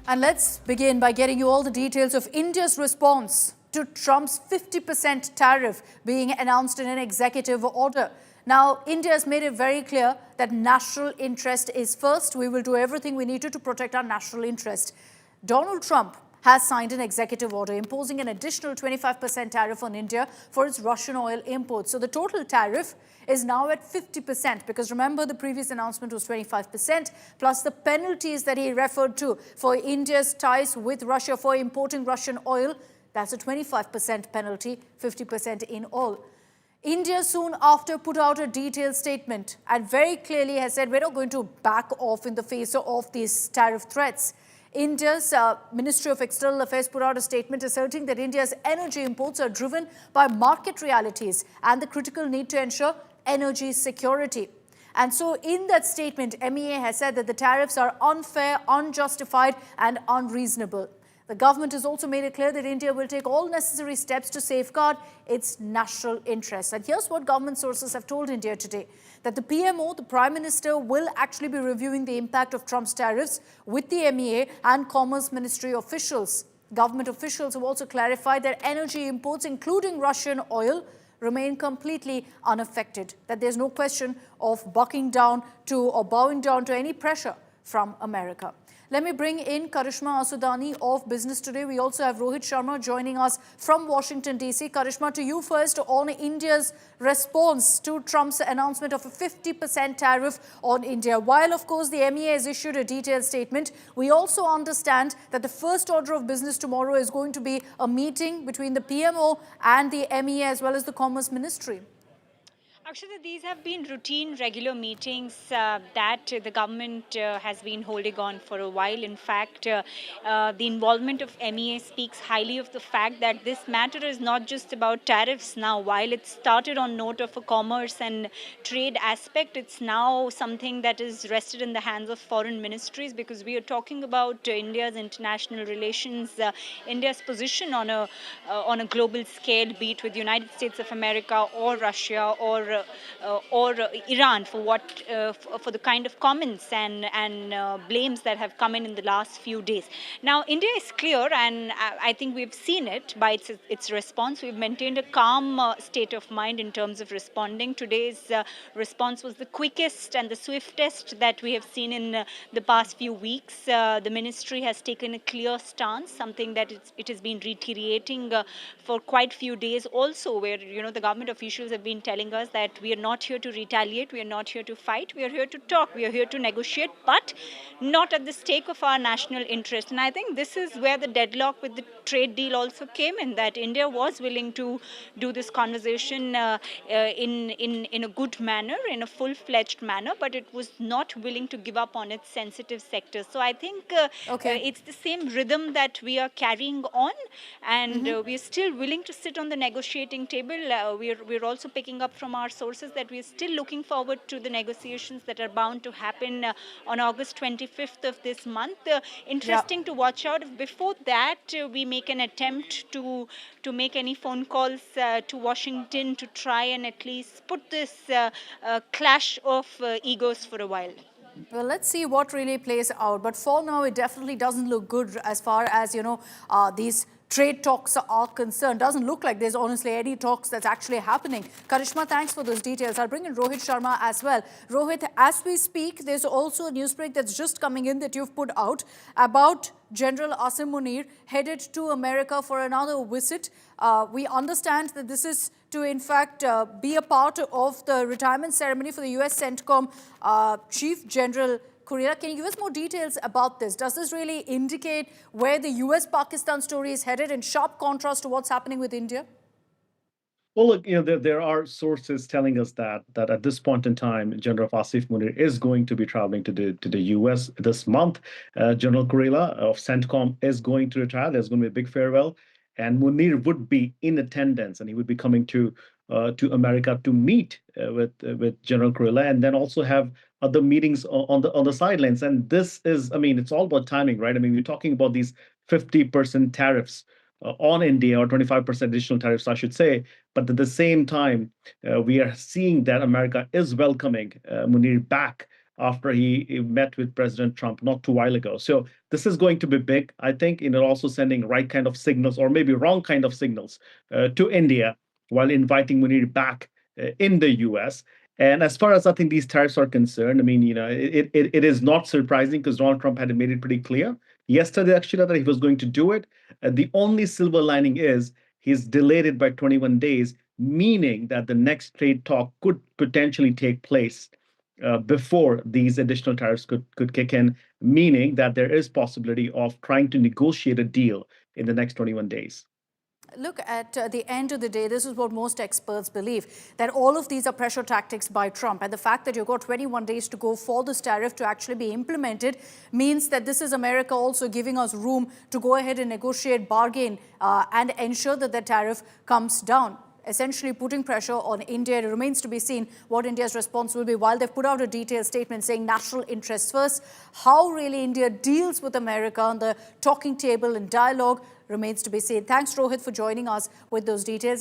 And let's begin by getting you all the details of India's response to Trump's 50% tariff being announced in an executive order. Now, India has made it very clear that national interest is first. We will do everything we need to protect our national interest. Donald Trump has signed an executive order imposing an additional 25% tariff on India for its Russian oil imports. So the total tariff is now at 50%, because remember the previous announcement was 25%, plus the penalties that he referred to for India's ties with Russia for importing Russian oil. That's a 25% penalty, 50% in all. India soon after put out a detailed statement and very clearly has said we're not going to back off in the face of these tariff threats. India's Ministry of External Affairs put out a statement asserting that India's energy imports are driven by market realities and the critical need to ensure energy security. And so in that statement, MEA has said that the tariffs are unfair, unjustified and unreasonable. The government has also made it clear that India will take all necessary steps to safeguard its national interests. And here's what government sources have told India today, that the PMO, the Prime Minister, will actually be reviewing the impact of Trump's tariffs with the MEA and Commerce Ministry officials. Government officials have also clarified that energy imports, including Russian oil, remain completely unaffected, that there's no question of bowing down to any pressure from America. Let me bring in Karishma Asudani of Business Today. We also have Rohit Sharma joining us from Washington, D.C. Karishma, to you first on India's response to Trump's announcement of a 50% tariff on India. While, of course, the MEA has issued a detailed statement, we also understand that the first order of business tomorrow is going to be a meeting between the PMO and the MEA as well as the Commerce Ministry. Actually, these have been routine, regular meetings that the government has been holding on for a while. In fact, the involvement of MEA speaks highly of the fact that this matter is not just about tariffs now. While it started on note of a commerce and trade aspect, it's now something that is rested in the hands of foreign ministries, because we are talking about India's international relations, India's position on a global scale, be it with the United States of America or Russia or Iran, for the kind of comments and blames that have come in the last few days. Now, India is clear, and I think we've seen it by its response. We've maintained a calm state of mind in terms of responding. Today's response was the quickest and the swiftest that we have seen in the past few weeks. The ministry has taken a clear stance, something that it has been reiterating for quite a few days also, where the government officials have been telling us that we are not here to retaliate, we are not here to fight, we are here to talk, we are here to negotiate, but not at the stake of our national interest. And I think this is where the deadlock with the trade deal also came in, that India was willing to do this conversation in a good manner, in a full-fledged manner, but it was not willing to give up on its sensitive sectors. So I think it's the same rhythm that we are carrying on, and we are still willing to sit on the negotiating table. We're also picking up from our sources that we are still looking forward to the negotiations that are bound to happen on August 25th of this month. Interesting to watch out if before that we make an attempt to make any phone calls to Washington to try and at least put this clash of egos for a while. Well, let's see what really plays out. But for now, it definitely doesn't look good as far as, these trade talks are concerned. Doesn't look like there's honestly any talks that's actually happening. Karishma, thanks for those details. I'll bring in Rohit Sharma as well. Rohit, as we speak, there's also a news break that's just coming in that you've put out about General Asim Munir headed to America for another visit. We understand that this is to, in fact, be a part of the retirement ceremony for the US CENTCOM Chief General Kurila. Can you give us more details about this? Does this really indicate where the US-Pakistan story is headed, in sharp contrast to what's happening with India? Well, look, there are sources telling us that at this point in time, General Asif Munir is going to be traveling to the US this month. General Kurila of CENTCOM is going to retire. There's going to be a big farewell, and Munir would be in attendance, and he would be coming to America to meet with General Kurila, and then also have other meetings on the sidelines. And this is, it's all about timing, right? We're talking about these 50% tariffs on India, or 25% additional tariffs, I should say. But at the same time, we are seeing that America is welcoming Munir back after he met with President Trump not too while ago. So this is going to be big, I think, and also sending right kind of signals or maybe wrong kind of signals to India while inviting Munir back in the US. And as far as I think these tariffs are concerned, I mean, it is not surprising because Donald Trump had made it pretty clear yesterday, actually, that he was going to do it. The only silver lining is he's delayed it by 21 days, meaning that the next trade talk could potentially take place before these additional tariffs could kick in, meaning that there is possibility of trying to negotiate a deal in the next 21 days. Look, at the end of the day, this is what most experts believe, that all of these are pressure tactics by Trump. And the fact that you've got 21 days to go for this tariff to actually be implemented means that this is America also giving us room to go ahead and negotiate, bargain, and ensure that the tariff comes down, essentially putting pressure on India. It remains to be seen what India's response will be. While they've put out a detailed statement saying national interests first, how really India deals with America on the talking table and dialogue remains to be seen. Thanks, Rohit, for joining us with those details.